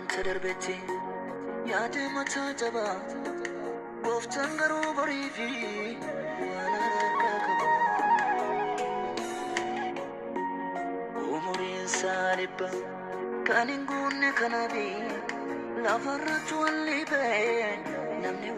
Tadarbeti yaade mata jaba goftan garuu bariifi waan harkaa qaba umuriin saalibba kan hin guunne kanaafi lafarratti walli ba'e namni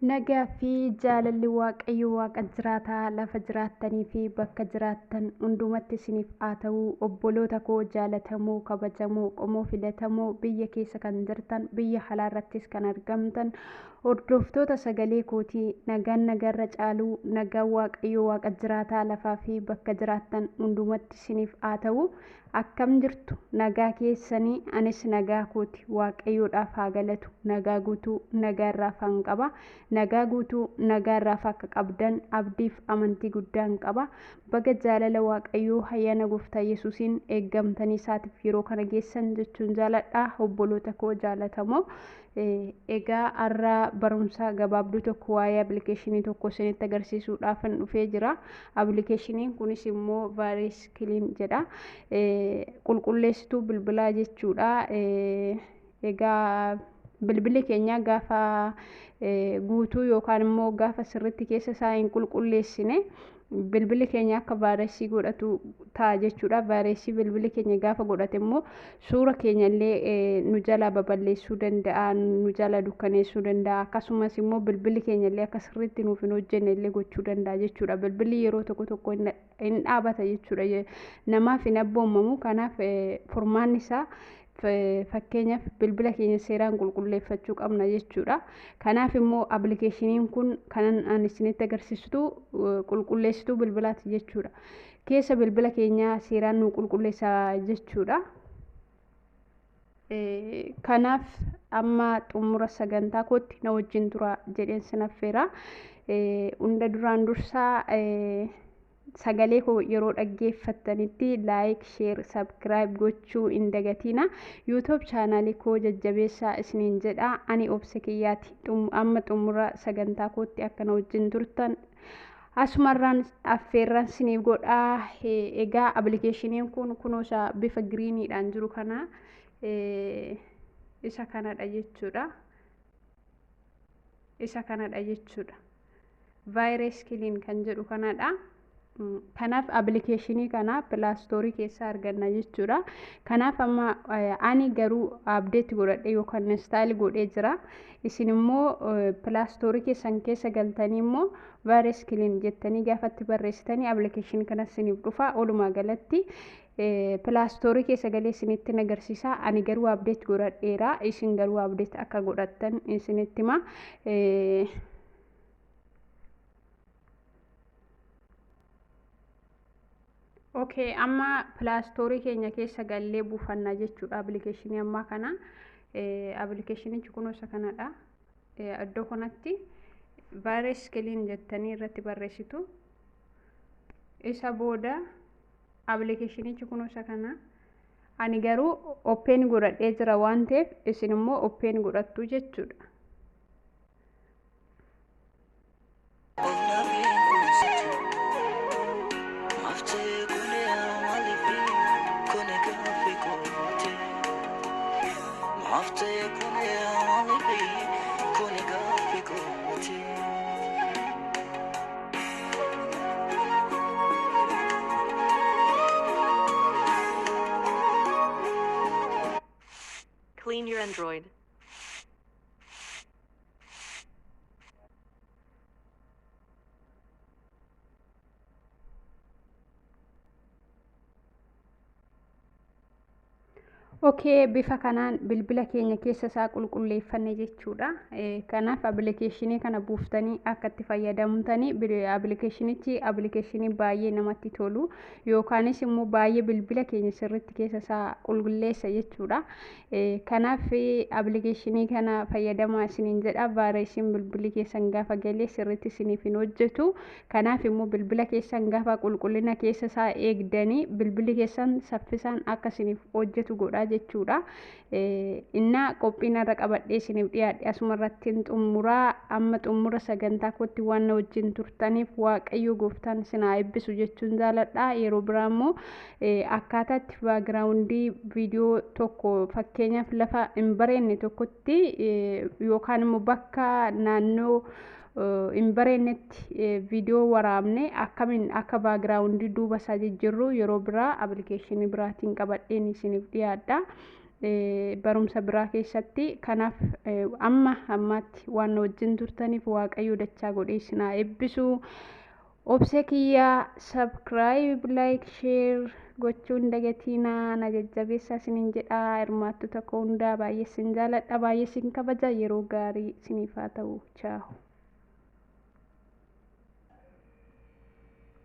nagaa fi jaalalli waaqayyo waaqa jiraataa lafa jiraattanii fi bakka jiraattan hundumatti isiniif haa ta'u. Obboloota koo jaalatamoo kabajamoo qomoo filatamoo biyya keessa kan jirtan biyya halaarrattis kan argamtan hordoftoota sagalee kootii nagaan nagaarra caaluu nagaan waaqayyo waaqa jiraataa lafaa fi bakka jiraattan hundumatti isiniif haa ta'u. Akkam jirtu nagaa keessanii anis nagaa kooti waaqayyoodhaaf haa galatu. Nagaa guutuu nagaarraaf han qaba. Nagaa guutuu nagaarraaf akka qabdan abdiif amantii guddaan qaba. Baga jaalala waaqayyoo hayyaana gooftaa Yesuusiin eeggamtanii isaatiif yeroo kana geessan jechuun jaaladha. Obboloota koo jaalatamoo egaa har'a barumsa gabaabduu tokko waa'ee appilikeeshinii tokko isinitti agarsiisuudhaaf dhufee jira. Appilikeeshiniin kunis immoo vaayirees kiliin jedha. Qulqulleessituu bilbilaa jechuudha. Egaa bilbilli keenya gaafa guutuu yookaan immoo gaafa sirriitti keessa isaa hin qulqulleessine bilbilli keenya akka vaayireesii godhatu ta'a jechuudha. Vaayireesii bilbilli keenya gaafa godhate immoo suura keenya illee nu jala baballeessuu danda'a, nu jala dukkaneessuu danda'a. Akkasumas immoo bilbilli keenya illee akka sirriitti nuuf hin hojjenne illee gochuu danda'a jechuudha. Bilbilli yeroo tokko hin dhaabata jechuudha. Namaaf hin abboomamu. Kanaaf furmaanni isaa fakkeenyaaf bilbila keenya seeraan qulqulleeffachuu qabna jechuudha. Kanaaf immoo appilikeeshiniin kun kanan ani isinitti agarsiistu qulqulleessituu bilbilaati jechuudha. Keessa bilbila keenya seeraan nu qulqulleessa jechuudha. Kanaaf amma xumura sagantaa kootti na wajjin tura jedheen sin affeera. Hunda duraan dursaa sagalee koo yeroo dhaggeeffattanitti laayik, sheer, sabskiraayib gochuu hin dagatina. YouTube chaanaalii koo jajjabeessaa isiniin jedha. Ani obsa kiyyaati. Amma xumura sagantaa kootti akka na wajjin turtan asumarraan affeerran isiniif godha. Egaa appilikeeshiniin kun kunuunsa bifa giriiniidhaan jiru kana isa kanadha jechuudha. Isa kanadha jechuudha. Vaayirees kiliin kan jedhu kanadha. Kanaaf appilikeeshinii kana pilaastoorii keessa arganna jechuudha. Kanaaf amma ani garuu abdeetti godhadhe yookaan instaayil godhee jira. Isin immoo pilaastoorii keessan keessa galtanii immoo vaayirees kiliin jettanii gaafatti barreessitanii appilikeeshinii kana isiniif dhufa. Walumaa galatti pilaastoorii keessa galee isinitti agarsiisa. Ani garuu abdeetti godhadheera. Isin garuu abdeetti akka godhattan isinitti hima. Okay, amma pilaastoorii keenya keessa gallee buufanna jechuudha. Appilikeeshinii ammaa kana appilikeeshinichi kunuunsa kanadha. Iddoo kanatti vaayirees kiliin jettanii irratti barreessitu. Isa booda appilikeeshinichi kunuunsa kana ani garuu oppeen godhadhee jira waan ta'eef isin immoo oppeen godhattu jechuudha. Clean your Android. Okay, bifa kanaan bilbila keenya keessa isaa qulqulleeffanne jechuudha. Kanaaf appilikeeshinii kana buuftanii akka itti fayyadamtanii appilikeeshinichi appilikeeshinii baay'ee namatti tolu yookaanis immoo baay'ee bilbila keenya sirriitti keessa isaa qulqulleessa jechuudha. Kanaaf appilikeeshinii kana fayyadamaa isiniin jedha. Vaayireesiin bilbilli keessan gaafa galee sirriitti isiniif hin hojjetu. Kanaaf immoo bilbila keessan gaafa qulqullina keessa isaa eegdanii bilbilli keessan saffisaan akka isiniif hojjetu godha jechuudha. Innaa qophiin irra qabadhee isiniif dhiyaadhe asumarratti xumuraa amma xumura sagantaa kootti waan na wajjin turtaniif waaqayyo gooftaan isin haa eebbisu jechuun jaaladha. Yeroo biraa immoo akkaataatti baagiraawundii viidiyoo tokko fakkeenyaaf lafa hin bareenne tokkotti yookaan immoo bakka naannoo hin bareennetti viidiyoo waraabne akkamiin akka baagiraawundii duuba isaa jijjiirru yeroo biraa appilikeeshinii biraatiin qabadheen isiniif dhiyaadha. Barumsa biraa keessatti kanaaf ammaatti waan wajjin turtaniif waaqayyo dachaa godhee isin haa eebbisu. Obsa kiyyaa subscribe, like, share gochuun dagatinaa na jajjabeessaa isiniin jedha. Hirmaattota koo hundaa baay'ee isin jaaladha, baay'ee isin kabaja. Yeroo gaarii isiniif haa ta'u. Ciao.